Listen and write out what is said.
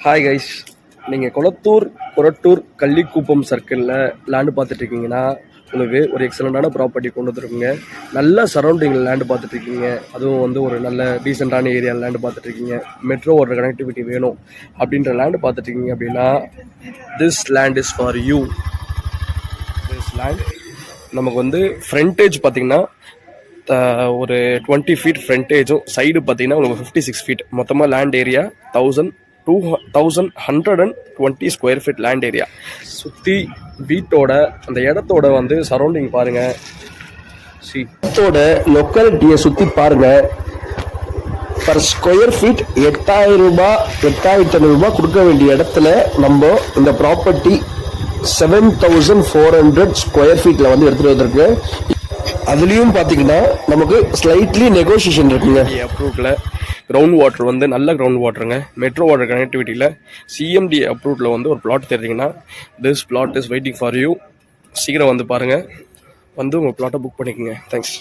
Hi guys, நீங்கள் கொளத்தூர் கொரட்டூர் கள்ளிக்குப்பம் சர்க்கிளில் land பார்த்துட்ருக்கீங்கன்னா உங்களுக்கு ஒரு எக்ஸலண்ட்டான ப்ராப்பர்ட்டி கொண்டு வந்துருக்குங்க. நல்ல சரௌண்டிங்கில் லேண்டு பார்த்துட்ருக்கீங்க. அதுவும் வந்து ஒரு நல்ல டீசெண்டான ஏரியாவில் லேண்டு பார்த்துட்ருக்கீங்க. மெட்ரோவோட கனெக்டிவிட்டி வேணும் அப்படின்ற லேண்டு பார்த்துட்ருக்கீங்க அப்படின்னா this land is for you. This land நமக்கு வந்து ஃப்ரண்டேஜ் பார்த்திங்கன்னா ஒரு 20 ஃபீட் ஃப்ரண்டேஜும், சைடு பார்த்தீங்கன்னா உங்களுக்கு 56 ஃபீட். மொத்தமாக land area 1120 square feet land area. சுற்றி வீட்டோட அந்த இடத்தோட வந்து சரௌண்டிங் பாருங்கள். இடத்தோட லொக்காலிட்டியை சுற்றி பாருங்கள். பர் ஸ்கொயர் ஃபீட் 8,000 ரூபாய் 8,500 ரூபாய் கொடுக்க வேண்டிய இடத்துல நம்ம இந்த ப்ராப்பர்ட்டி 7,400 ஸ்கொயர் ஃபீட்டில் வந்து எடுத்துகிட்டு வந்திருக்கு. அதுலேயும் பார்த்தீங்கன்னா நமக்கு ஸ்லைட்லி நெகோசியேஷன் இருக்குங்க. அப்ரூவ்டில் கிரவுண்ட் வாட்டர் வந்து நல்ல கிரவுண்ட் வாட்டருங்க. மெட்ரோ வாட்டர் கனெக்டிவிட்டியில் சிஎம்டி அப்ரூவ்டில் வந்து ஒரு பிளாட் தெரிஞ்சிங்கன்னா this flat is waiting for you. சீக்கிரம் வந்து பாருங்கள், வந்து உங்கள் பிளாட்டை புக் பண்ணிக்கோங்க. தேங்க்ஸ்.